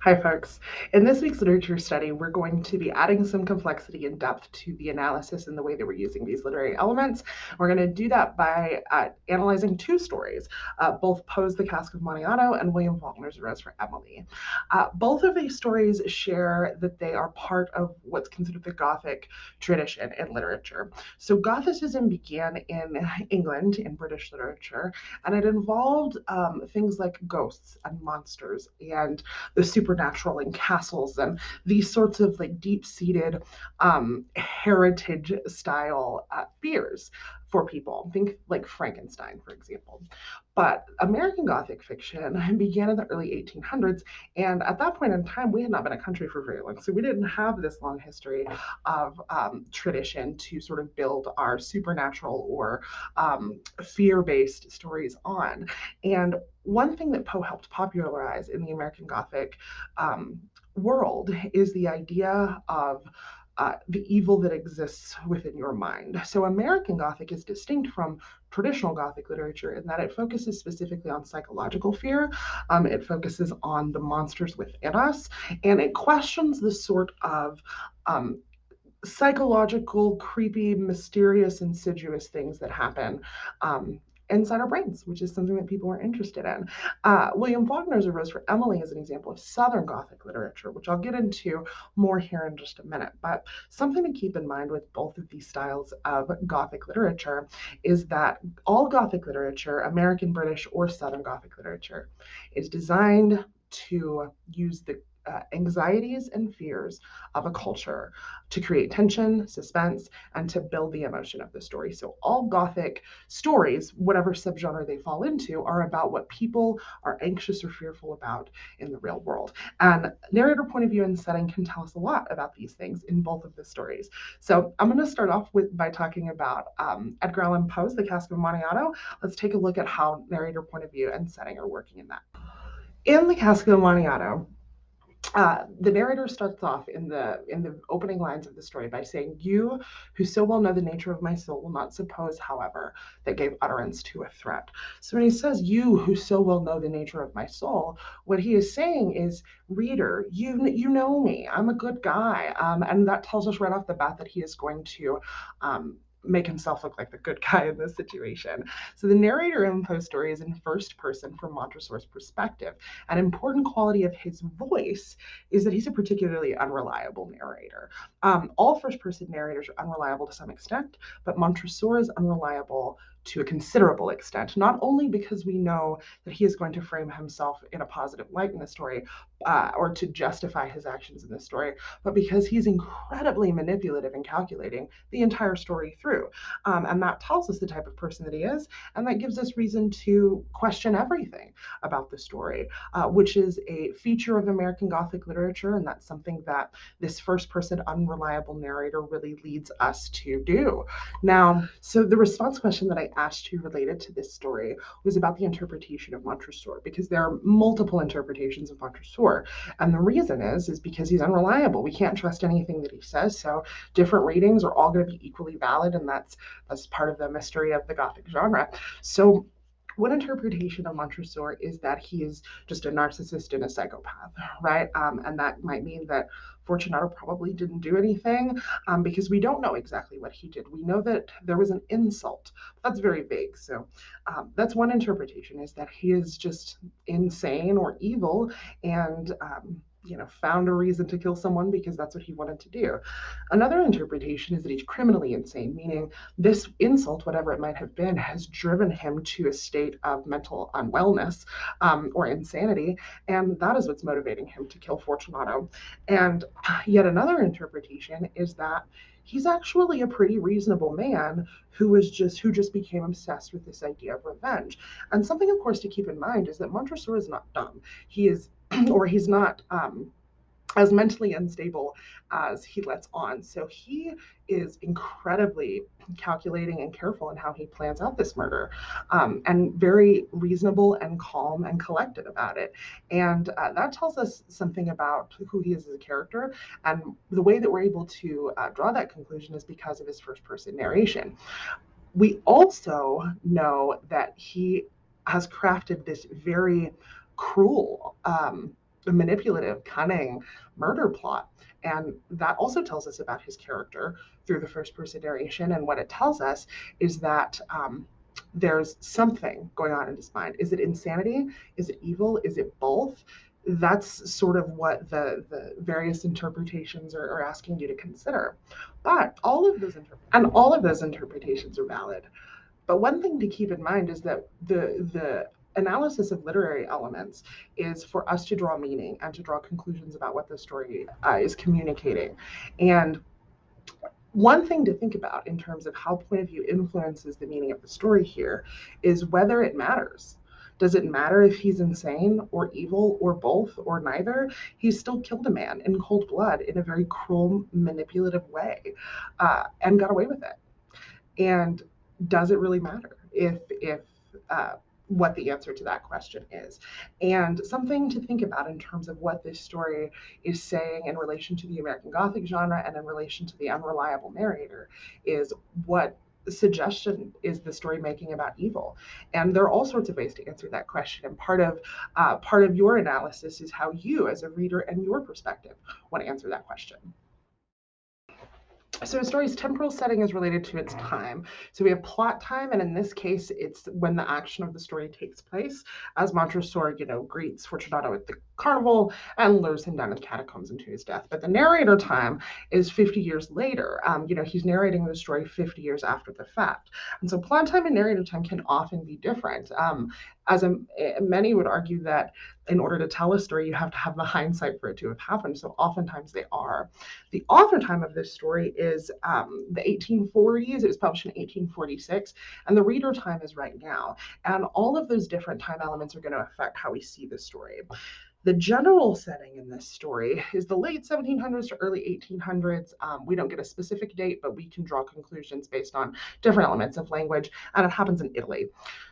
Hi, folks. In this week's literature study, we're going to be adding some complexity and depth to the analysis and the way that we're using these literary elements. We're going to do that by analyzing two stories, both Poe's The Cask of Amontillado and William Faulkner's A Rose for Emily. Both of these stories share that they are part of what's considered the Gothic tradition in literature. So Gothicism began in England, in British literature, and it involved things like ghosts and monsters and the supernatural and castles and these sorts of like deep-seated heritage style fears for people. Think like Frankenstein, for example. But American Gothic fiction began in the early 1800s, and at that point in time, we had not been a country for very long, so we didn't have this long history of tradition to sort of build our supernatural or fear-based stories on. And one thing that Poe helped popularize in the American Gothic world is the idea of the evil that exists within your mind. So, American Gothic is distinct from traditional Gothic literature in that it focuses specifically on psychological fear. It focuses on the monsters within us, and it questions the sort of psychological, creepy, mysterious, insidious things that happen inside our brains, which is something that people are interested in. William Faulkner's A Rose for Emily is an example of Southern Gothic literature, which I'll get into more here in just a minute. But something to keep in mind with both of these styles of Gothic literature is that all Gothic literature, American, British, or Southern Gothic literature, is designed to use the anxieties and fears of a culture to create tension, suspense, and to build the emotion of the story. So all Gothic stories, whatever subgenre they fall into, are about what people are anxious or fearful about in the real world. And narrator point of view and setting can tell us a lot about these things in both of the stories. So I'm going to start off with by talking about Edgar Allan Poe's The Cask of Amontillado. Let's take a look at how narrator point of view and setting are working in that. In The Cask of Amontillado, the narrator starts off in the opening lines of the story by saying, "You, who so well know the nature of my soul, will not suppose, however, that gave utterance to a threat." So when he says, "You, who so well know the nature of my soul," what he is saying is, "Reader, you know me. I'm a good guy," and that tells us right off the bat that he is going to. Make himself look like the good guy in this situation. So the narrator in Poe's story is in first person from Montresor's perspective. An important quality of his voice is that he's a particularly unreliable narrator. All first person narrators are unreliable to some extent, but Montresor is unreliable to a considerable extent, not only because we know that he is going to frame himself in a positive light in the story or to justify his actions in the story, but because he's incredibly manipulative and calculating the entire story through. And that tells us the type of person that he is, and that gives us reason to question everything about the story, which is a feature of American Gothic literature, and that's something that this first person unreliable narrator really leads us to do. Now, so the response question that I asked you related to this story was about the interpretation of Montresor, because there are multiple interpretations of Montresor. And the reason is because he's unreliable. We can't trust anything that he says. So different readings are all going to be equally valid, and that's part of the mystery of the Gothic genre. So one interpretation of Montresor is that he is just a narcissist and a psychopath, right? And that might mean that Fortunato probably didn't do anything because we don't know exactly what he did. We know that there was an insult. That's very vague. So that's one interpretation, is that he is just insane or evil and found a reason to kill someone because that's what he wanted to do. Another interpretation is that he's criminally insane, meaning this insult, whatever it might have been, has driven him to a state of mental unwellness or insanity, and that is what's motivating him to kill Fortunato. And yet another interpretation is that he's actually a pretty reasonable man who just became obsessed with this idea of revenge. And something, of course, to keep in mind is that Montresor is not dumb. He is, or he's not. As mentally unstable as he lets on. So he is incredibly calculating and careful in how he plans out this murder, and very reasonable and calm and collected about it. And that tells us something about who he is as a character. And the way that we're able to draw that conclusion is because of his first person narration. We also know that he has crafted this very cruel a manipulative, cunning murder plot. And that also tells us about his character through the first person narration. And what it tells us is that there's something going on in his mind. Is it insanity? Is it evil? Is it both? That's sort of what the various interpretations are asking you to consider. But all of those interpretations are valid. But one thing to keep in mind is that the analysis of literary elements is for us to draw meaning and to draw conclusions about what the story is communicating. And one thing to think about in terms of how point of view influences the meaning of the story here is whether it matters. Does it matter if he's insane or evil or both or neither? He still killed a man in cold blood in a very cruel, manipulative way, and got away with it. And does it really matter if uh, what the answer to that question is? And something to think about in terms of what this story is saying in relation to the American Gothic genre and in relation to the unreliable narrator is what suggestion is the story making about evil? And there are all sorts of ways to answer that question. And part of your analysis is how you, as a reader, and your perspective want to answer that question. So a story's temporal setting is related to its time. So we have plot time, and in this case, it's when the action of the story takes place, as Montresor, greets Fortunato at the carnival and lures him down to the catacombs into his death. But the narrator time is 50 years later. He's narrating the story 50 years after the fact. And so plot time and narrator time can often be different. Many would argue that in order to tell a story, you have to have the hindsight for it to have happened. So oftentimes they are. The author time of this story is the 1840s. It was published in 1846, and the reader time is right now. And all of those different time elements are going to affect how we see the story. The general setting in this story is the late 1700s to early 1800s. We don't get a specific date, but we can draw conclusions based on different elements of language, and it happens in Italy.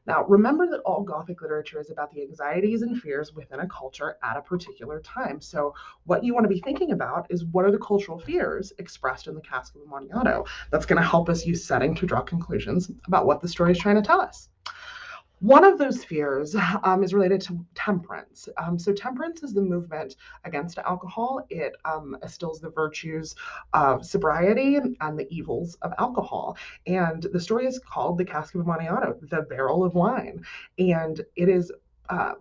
Now, remember that all Gothic literature is about the anxieties and fears within a culture at a particular time. So, what you want to be thinking about is what are the cultural fears expressed in the Cask of Amontillado? That's going to help us use setting to draw conclusions about what the story is trying to tell us. One of those fears is related to temperance. So, temperance is the movement against alcohol. It instills the virtues of sobriety and the evils of alcohol. And the story is called The Cask of Amontillado, the barrel of wine. And it is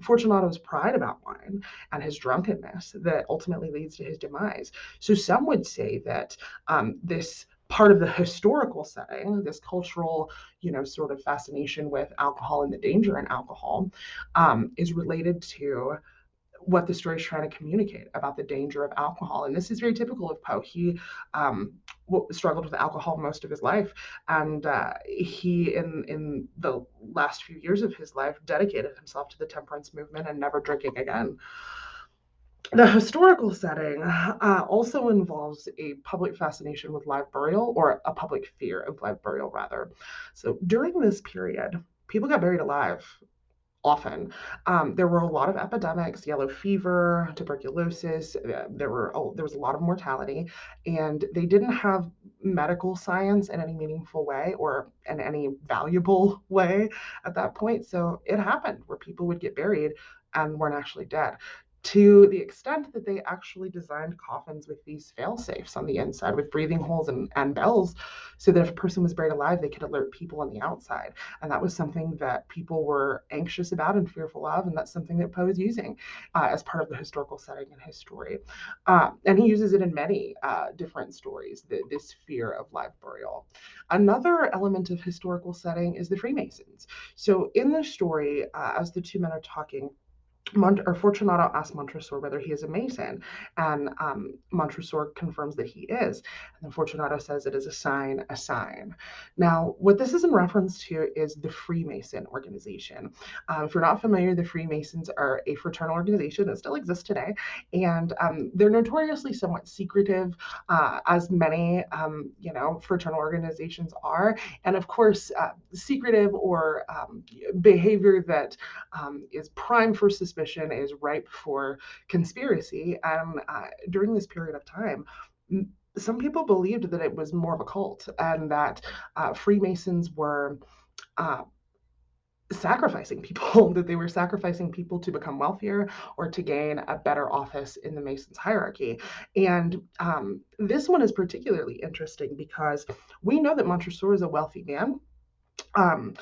Fortunato's pride about wine and his drunkenness that ultimately leads to his demise. So, some would say that this part of the historical setting, this cultural sort of fascination with alcohol and the danger in alcohol, is related to what the story is trying to communicate about the danger of alcohol. And this is very typical of Poe. He struggled with alcohol most of his life, and he, in the last few years of his life, dedicated himself to the temperance movement and never drinking again. The historical setting also involves a public fascination with live burial, or a public fear of live burial, rather. So during this period, people got buried alive often. There were a lot of epidemics, yellow fever, tuberculosis. There was a lot of mortality, and they didn't have medical science in any meaningful way or in any valuable way at that point. So it happened where people would get buried and weren't actually dead. To the extent that they actually designed coffins with these fail safes on the inside with breathing holes and bells, so that if a person was buried alive, they could alert people on the outside. And that was something that people were anxious about and fearful of, and that's something that Poe is using as part of the historical setting in his story. And he uses it in many different stories, this fear of live burial. Another element of historical setting is the Freemasons. So in the story, as the two men are talking, Fortunato asks Montresor whether he is a Mason, and Montresor confirms that he is. And then Fortunato says it is a sign, a sign. Now, what this is in reference to is the Freemason organization. If you're not familiar, the Freemasons are a fraternal organization that still exists today, and they're notoriously somewhat secretive, as many, fraternal organizations are. And of course, secretive or behavior that is prime for suspicion, is ripe for conspiracy. And during this period of time, some people believed that it was more of a cult, and that Freemasons were uh, sacrificing people, that they were sacrificing people to become wealthier or to gain a better office in the Masons hierarchy. And this one is particularly interesting because we know that Montresor is a wealthy man. Um,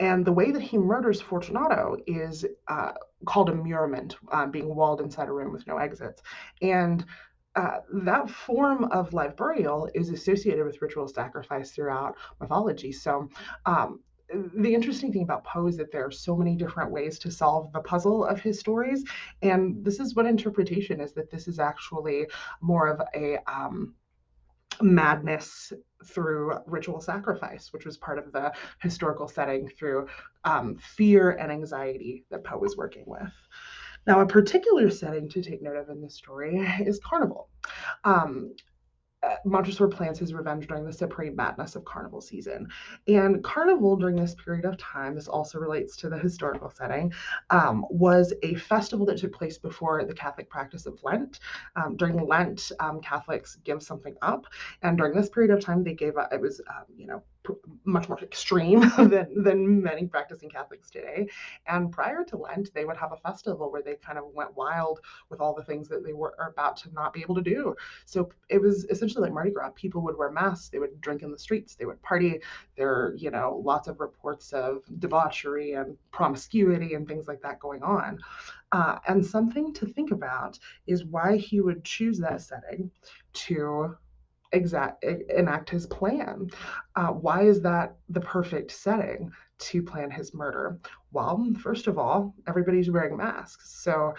and the way that he murders Fortunato is called immurement, being walled inside a room with no exits. And that form of live burial is associated with ritual sacrifice throughout mythology. So, the interesting thing about Poe is that there are so many different ways to solve the puzzle of his stories. And this is one interpretation, is that this is actually more of a madness through ritual sacrifice, which was part of the historical setting through fear and anxiety that Poe was working with. Now, a particular setting to take note of in this story is Carnival. Um, Montresor plans his revenge during the supreme madness of carnival season. And carnival during this period of time, this also relates to the historical setting, was a festival that took place before the Catholic practice of Lent. During Lent, Catholics give something up. And during this period of time, they gave up, it was, much more extreme than many practicing Catholics today. And prior to Lent, they would have a festival where they kind of went wild with all the things that they were about to not be able to do. So it was essentially like Mardi Gras. People would wear masks, they would drink in the streets, they would party. There are, lots of reports of debauchery and promiscuity and things like that going on. And something to think about is why he would choose that setting to enact his plan. Why is that the perfect setting to plan his murder? Well, first of all, everybody's wearing masks, so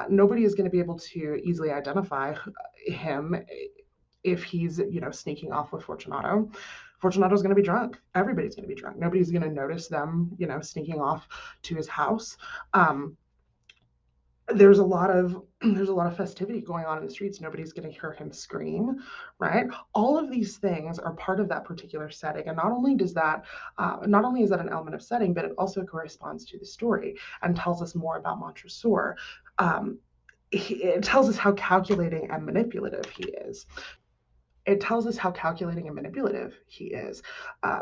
nobody is going to be able to easily identify him if he's sneaking off with Fortunato. Fortunato's going to be drunk. Everybody's going to be drunk. Nobody's going to notice them, sneaking off to his house. Um, there's a lot of there's a lot of festivity going on in the streets. Nobody's going to hear him scream, right? All of these things are part of that particular setting, and not only is that an element of setting, but it also corresponds to the story and tells us more about Montresor. It tells us how calculating and manipulative he is. Uh,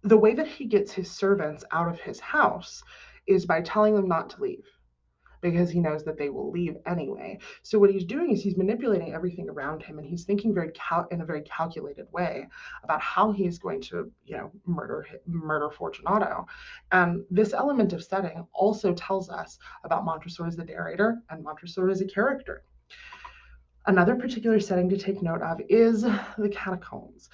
the way that he gets his servants out of his house is by telling them not to leave, because he knows that they will leave anyway. So what he's doing is he's manipulating everything around him, and he's thinking in a very calculated way about how he's going to, murder Fortunato. And this element of setting also tells us about Montresor as the narrator and Montresor as a character. Another particular setting to take note of is the catacombs.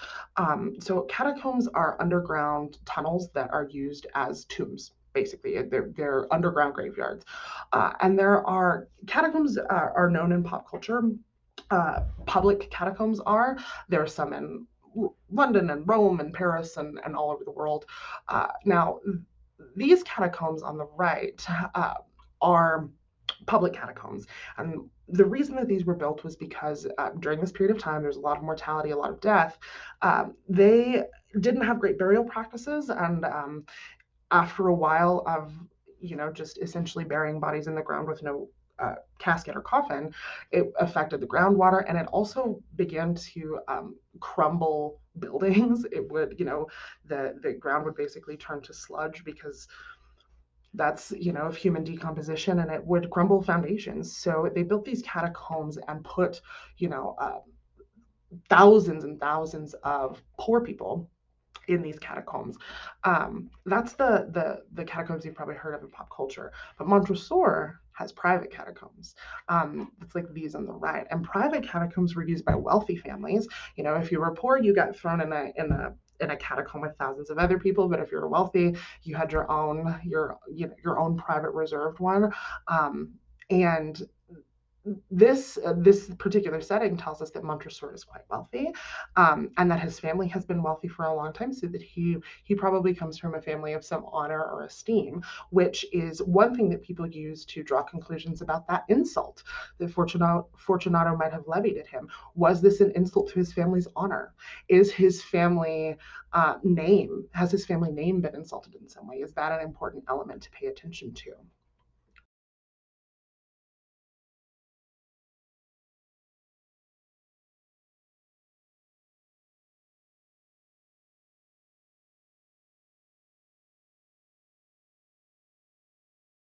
So catacombs are underground tunnels that are used as tombs. Basically, they're underground graveyards, and there are catacombs are known in pop culture. Public catacombs are. There are some in London and Rome and Paris and all over the world. Now, these catacombs on the right are public catacombs. And the reason that these were built was because during this period of time, there's a lot of mortality, a lot of death. They didn't have great burial practices. And after a while of, just essentially burying bodies in the ground with no casket or coffin, it affected the groundwater, and it also began to crumble buildings. It would, the ground would basically turn to sludge because that's of human decomposition, and it would crumble foundations. So they built these catacombs and put thousands and thousands of poor people in these catacombs. That's the catacombs you've probably heard of in pop culture. But Montresor has private catacombs. It's like these on the right. And private catacombs were used by wealthy families. If you were poor, you got thrown in a catacomb with thousands of other people. But if you were wealthy, you had your own private reserved one. And this particular setting tells us that Montresor is quite wealthy, and that his family has been wealthy for a long time, so that he probably comes from a family of some honor or esteem, which is one thing that people use to draw conclusions about that insult that Fortunato might have levied at him. Was this an insult to his family's honor? Is his family has his family name been insulted in some way? Is that an important element to pay attention to?